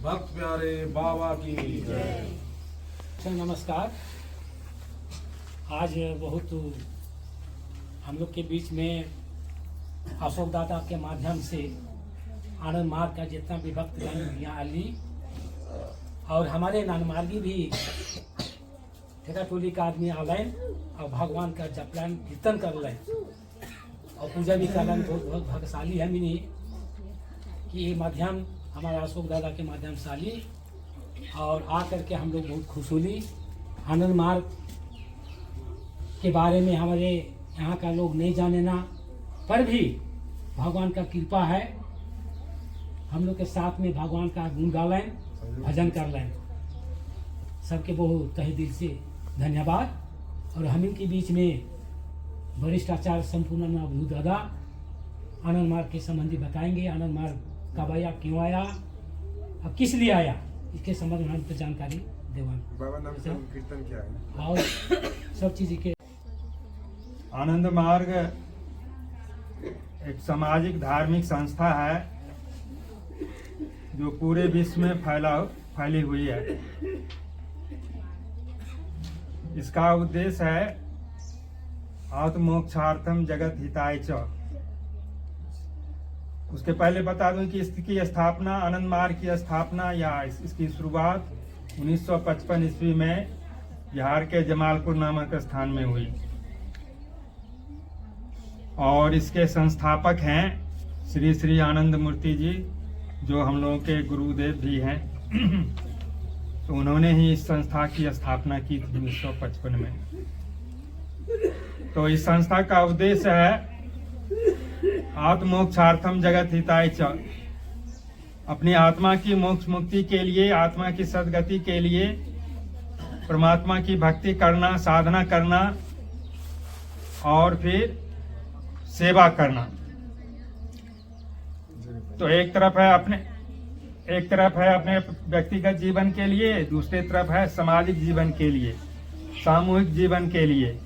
भक्त प्यारे बाबा की जय। नमस्कार। आज बहुत हम लोग के बीच में अशोक दादा के माध्यम से आनंद मार्ग का जितना भी भक्त यहाँ आली और हमारे नानमार्गी भी ठेका टोली का आदमी आलन और भगवान का जपलन कीर्तन कर लें और पूजा भी कर लें। बहुत भाग्यशाली है मिनी कि ये माध्यम हमारा अशोक दादा के माध्यम से आली और आ करके हम लोग बहुत खुश हुई। आनंद मार्ग के बारे में हमारे यहाँ का लोग नहीं जाने ना, पर भी भगवान का कृपा है। हम लोग के साथ में भगवान का गुण गालें, भजन कर लें। सबके बहुत तहे दिल से धन्यवाद। और हम इनके बीच में वरिष्ठ आचार्य संपूर्ण अवधूत दादा आनंद मार्ग के संबंधी बताएंगे। आनंद मार्ग कब आया, क्यों आया और किस लिए आया, इसके संबंध में हम तो जानकारी देवाएंगे। बाबा नाम से कीर्तन क्या है और सब चीज के आनंद मार्ग एक सामाजिक धार्मिक संस्था है जो पूरे विश्व में फैली हुई है। इसका उद्देश्य है आत्मोक्षार्थम जगत हिताय च। उसके पहले बता दूं कि इसकी स्थापना, आनंद मार्ग की स्थापना या इसकी शुरुआत 1955 ईस्वी में बिहार के जमालपुर नामक स्थान में हुई और इसके संस्थापक हैं श्री श्री आनंद मूर्ति जी, जो हम लोगों के गुरुदेव भी हैं। तो उन्होंने ही इस संस्था की स्थापना की थी 1955 में। तो इस संस्था का उद्देश्य है आत्मोक्षार्थम जगत हिताय च। अपनी आत्मा की मोक्ष मुक्ति के लिए, आत्मा की सद्गति के लिए परमात्मा की भक्ति करना, साधना करना और फिर सेवा करना। तो एक तरफ है अपने व्यक्तिगत जीवन के लिए, दूसरी तरफ है सामाजिक जीवन के लिए, सामूहिक जीवन के लिए।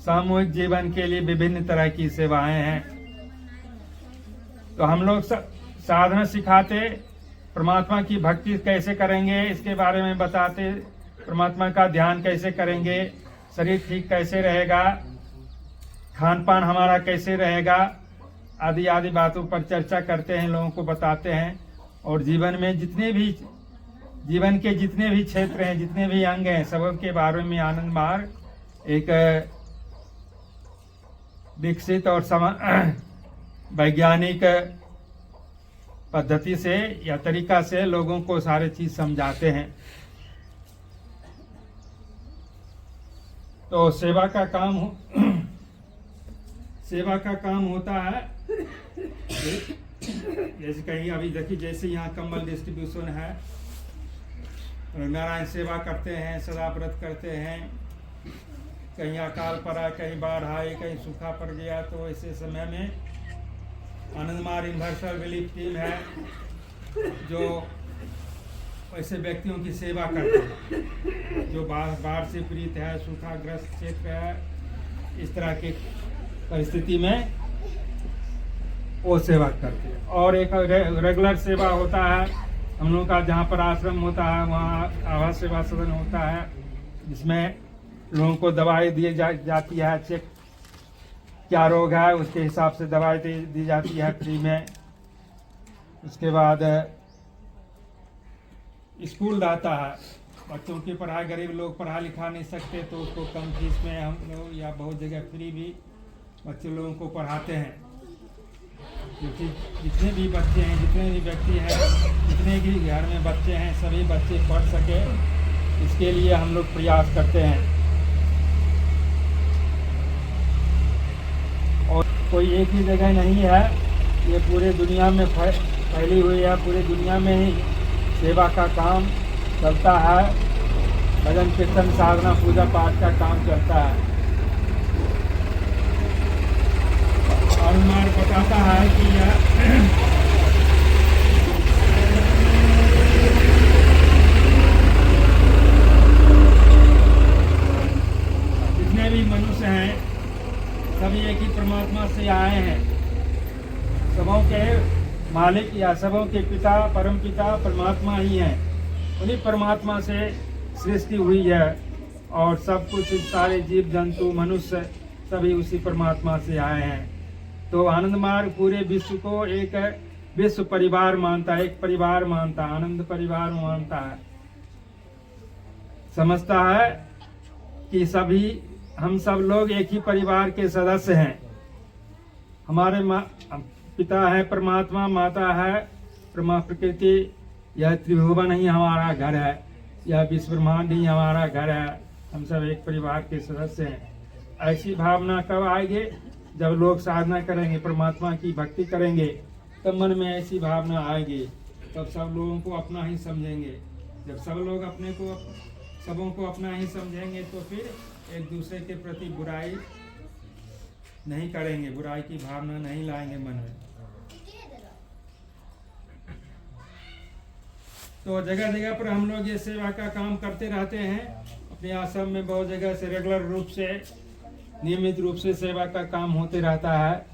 सामूहिक जीवन के लिए विभिन्न तरह की सेवाएं हैं। तो हम लोग साधना सिखाते, परमात्मा की भक्ति कैसे करेंगे इसके बारे में बताते, परमात्मा का ध्यान कैसे करेंगे, शरीर ठीक कैसे रहेगा, खान पान हमारा कैसे रहेगा, आदि आदि बातों पर चर्चा करते हैं, लोगों को बताते हैं। और जीवन में जीवन के जितने भी क्षेत्र हैं, जितने भी अंग हैं, सब के बारे में आनंद मार्ग एक विकसित और वैज्ञानिक पद्धति से या तरीका से लोगों को सारे चीज समझाते हैं। तो सेवा का काम होता है। जैसे कहीं अभी देखिए, जैसे यहाँ कंबल डिस्ट्रीब्यूशन है, नारायण सेवा करते हैं, सदा व्रत करते हैं। कहीं अकाल पड़ा, कहीं बाढ़ आए, कहीं सूखा पड़ गया, तो ऐसे समय में आनंदमार्ग यूनिवर्सल रिलीफ टीम है जो ऐसे व्यक्तियों की सेवा करते हैं जो बाढ़ से पीड़ित है, सूखाग्रस्त क्षेत्र है, इस तरह की परिस्थिति में वो सेवा करते हैं। और एक रेगुलर सेवा होता है हम लोगों का, जहाँ पर आश्रम होता है वहाँ आवास सेवा सदन होता है, जिसमें लोगों को दवाई दी जाती है। चेक क्या रोग है उसके हिसाब से दवाई दी जाती है फ्री में। उसके बाद स्कूल रहता है, बच्चों की पढ़ाई, गरीब लोग पढ़ा लिखा नहीं सकते तो उसको कम फीस में हम लोग या बहुत जगह फ्री भी बच्चे लोगों को पढ़ाते हैं। क्योंकि जितने भी बच्चे हैं, जितने भी व्यक्ति हैं, जितने भी घर में बच्चे हैं, सभी बच्चे पढ़ सके, इसके लिए हम लोग प्रयास करते हैं। और कोई एक ही जगह नहीं है, ये पूरे दुनिया में फैली हुई है। पूरे दुनिया में ही सेवा का काम चलता है, भजन कीर्तन साधना पूजा पाठ का काम चलता है। अनुमान बताता है कि जितने भी मनुष्य हैं सभी एक ही परमात्मा से आए हैं। सबों के मालिक या सबों के पिता परम पिता परमात्मा ही हैं। उन्हीं परमात्मा से सृष्टि हुई है और सब कुछ, सारे जीव जंतु मनुष्य सभी उसी परमात्मा से आए हैं। तो आनंद मार्ग पूरे विश्व को एक विश्व परिवार मानता है, एक परिवार मानता है, आनंद परिवार मानता है। समझता है कि हम सब लोग एक ही परिवार के सदस्य हैं। हमारे पिता है परमात्मा, माता है प्रकृति, यह त्रिभुवन ही हमारा घर है, यह विश्व ब्रह्मांड ही हमारा घर है। हम सब एक परिवार के सदस्य हैं। ऐसी भावना कब आएगी? जब लोग साधना करेंगे, परमात्मा की भक्ति करेंगे, तब मन में ऐसी भावना आएगी। तब सब लोगों को अपना ही समझेंगे। जब सब लोग सबों को अपना ही समझेंगे तो फिर एक दूसरे के प्रति बुराई नहीं करेंगे, बुराई की भावना नहीं लाएंगे मन में। तो जगह जगह पर हम लोग ये सेवा का काम करते रहते हैं। अपने आश्रम में बहुत जगह से रेगुलर रूप से, नियमित रूप से सेवा का काम होते रहता है।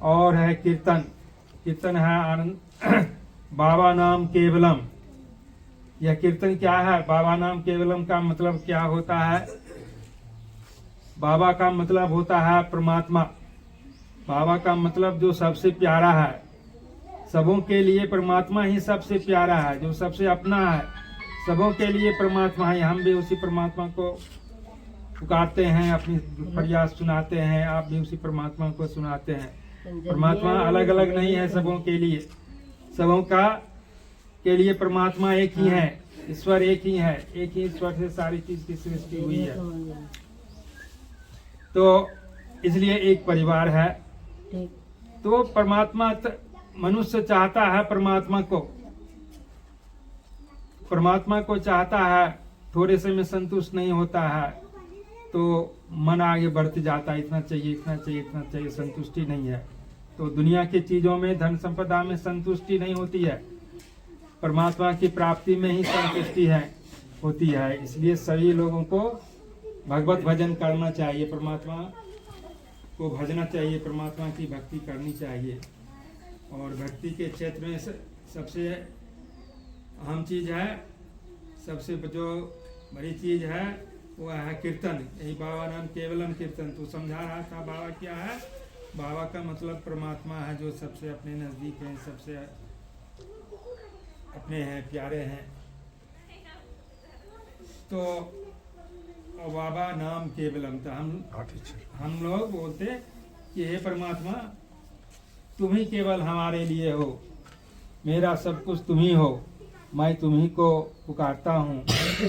और है कीर्तन है आनंद बाबा नाम केवलम। यह कीर्तन क्या है? बाबा नाम केवलम का मतलब क्या होता है? बाबा का मतलब होता है परमात्मा। बाबा का मतलब जो सबसे प्यारा है। सबों के लिए परमात्मा ही सबसे प्यारा है, जो सबसे अपना है। सबों के लिए परमात्मा है। हम भी उसी परमात्मा को पुकारते हैं, अपनी फरियाद सुनाते हैं। आप भी उसी परमात्मा को सुनाते हैं। परमात्मा अलग अलग नहीं है सबों के लिए। सबों का के लिए परमात्मा एक ही है, ईश्वर एक ही है। एक ही ईश्वर से सारी चीज की सृष्टि हुई है। तो इसलिए एक परिवार है। तो परमात्मा मनुष्य चाहता है परमात्मा को चाहता है। थोड़े से में संतुष्ट नहीं होता है तो मन आगे बढ़ते जाता है। इतना चाहिए, इतना चाहिए, इतना चाहिए, संतुष्टि नहीं है। तो दुनिया की चीजों में, धन संपदा में संतुष्टि नहीं होती है। परमात्मा की प्राप्ति में ही संतुष्टि होती है। इसलिए सभी लोगों को भगवत भजन करना चाहिए, परमात्मा को भजना चाहिए, परमात्मा की भक्ति करनी चाहिए। और भक्ति के क्षेत्र में सबसे अहम चीज है, सबसे जो बड़ी चीज है वो है कीर्तन। यही बाबा नाम केवलम कीर्तन। तो समझा रहा था बाबा क्या है। बाबा का मतलब परमात्मा है, जो सबसे अपने नजदीक है, सबसे अपने हैं, प्यारे हैं। तो बाबा नाम केवलम था। हम लोग बोलते कि हे परमात्मा, तुम ही केवल हमारे लिए हो। मेरा सब कुछ तुम ही हो, मैं तुम्ही को पुकारता हूँ,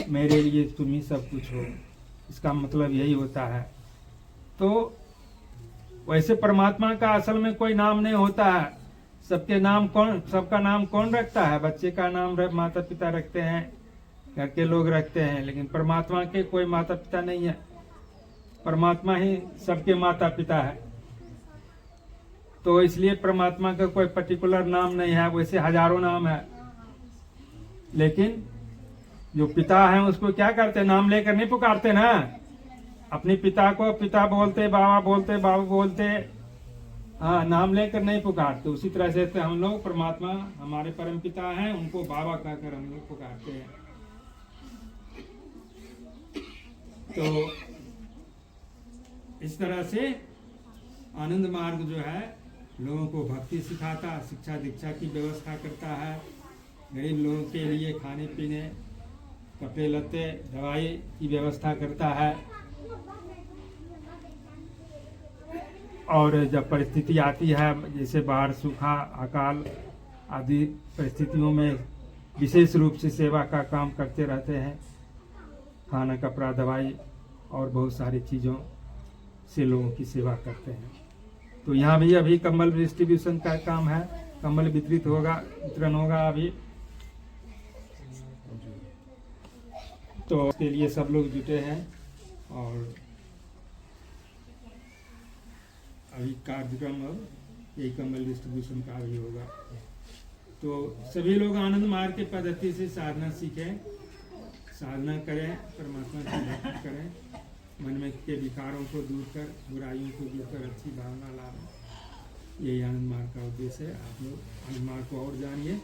मेरे लिए तुम ही सब कुछ हो। इसका मतलब यही होता है। तो वैसे परमात्मा का असल में कोई नाम नहीं होता है। सबका नाम कौन रखता है? बच्चे का नाम माता पिता रखते हैं, घर के लोग रखते हैं, लेकिन परमात्मा के कोई माता पिता नहीं है। परमात्मा ही सबके माता पिता है। तो इसलिए परमात्मा का कोई पर्टिकुलर नाम नहीं है। वैसे हजारों नाम है, लेकिन जो पिता है उसको क्या करते? नाम लेकर नहीं पुकारते ना। अपने पिता को पिता बोलते, बाबा बोलते, बाबू बोलते, हाँ, नाम लेकर नहीं पुकारते। उसी तरह से हम लोग परमात्मा हमारे परम पिता हैं, उनको बाबा कहकर हम लोग पुकारते हैं। तो इस तरह से आनंद मार्ग जो है लोगों को भक्ति सिखाता, शिक्षा दीक्षा की व्यवस्था करता है, गरीब लोगों के लिए खाने पीने, कपड़े लत्ते, दवाई की व्यवस्था करता है। और जब परिस्थिति आती है, जैसे बाढ़, सूखा, अकाल आदि परिस्थितियों में विशेष रूप से सेवा का काम करते रहते हैं। खाना, कपड़ा, दवाई और बहुत सारी चीज़ों से लोगों की सेवा करते हैं। तो यहाँ भी अभी कंबल डिस्ट्रीब्यूशन का काम है, कंबल वितरण होगा अभी। तो उसके लिए सब लोग जुटे हैं और अभी कार्यक्रम और यही कंबल डिस्ट्रीब्यूशन का भी होगा। तो सभी लोग आनंद मार्ग के पद्धति से साधना सीखें, साधना करें, परमात्मा की भक्ति करें, मन में के विकारों को दूर कर, बुराइयों को दूर कर अच्छी भावना लाएं। यही आनंद मार्ग का उद्देश्य है। आप लोग आनंद मार्ग को और जानिए।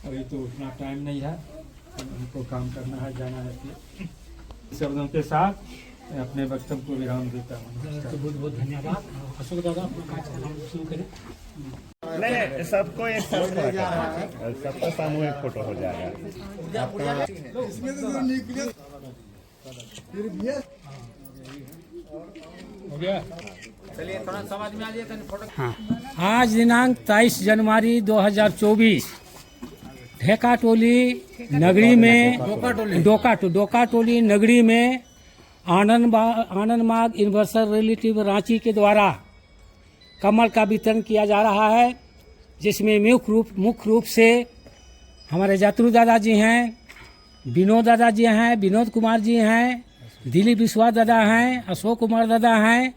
अभी तो उतना टाइम नहीं है, हमको काम करना है, जाना है। शब्दों के साथ मैं अपने वक्तव्य को विराम देता हूँ। बहुत बहुत धन्यवाद। अशोक दादा, अपना काम शुरू करें। नहीं, सबको एक साथ रखा, सबका सामूहिक फोटो हो जाएगा। हो गया? चलिए थोड़ा समझ में आ जाए फोटो। हाँ, आज दिनांक 23 जनवरी 2024 ढेका टोली नगरी में डोका टोली नगरी में आनंद मार्ग यूनिवर्सल रिलेटिव रांची के द्वारा कमल का वितरण किया जा रहा है, जिसमें मुख्य रूप से हमारे जतरू दादाजी हैं, विनोद दादाजी हैं, विनोद कुमार जी हैं, दिलीप विश्वास दादा हैं, अशोक कुमार दादा हैं,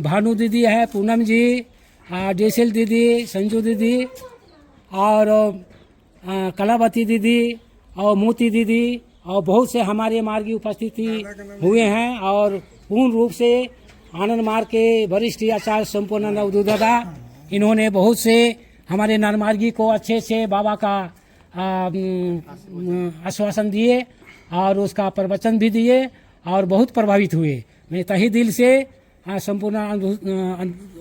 भानु दीदी है, पूनम जी, डेसिल दीदी, संजू दीदी और कलावती दीदी और मोती दीदी और बहुत से हमारे मार्गी उपस्थिति हुए हैं। और पूर्ण रूप से आनंद मार्ग के वरिष्ठ आचार्य संपूर्णानंद अवधूत दादा, इन्होंने बहुत से हमारे नरमार्गी को अच्छे से बाबा का आश्वासन दिए और उसका प्रवचन भी दिए और बहुत प्रभावित हुए। मैं तहे दिल से संपूर्ण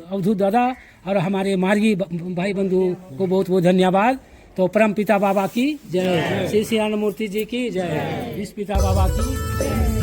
अवधूत दादा और हमारे मार्गी भाई बंधु को बहुत बहुत धन्यवाद। तो परम पिता बाबा की जय, श्री श्री आनंद मूर्ति जी की जय, इस पिता बाबा की जय।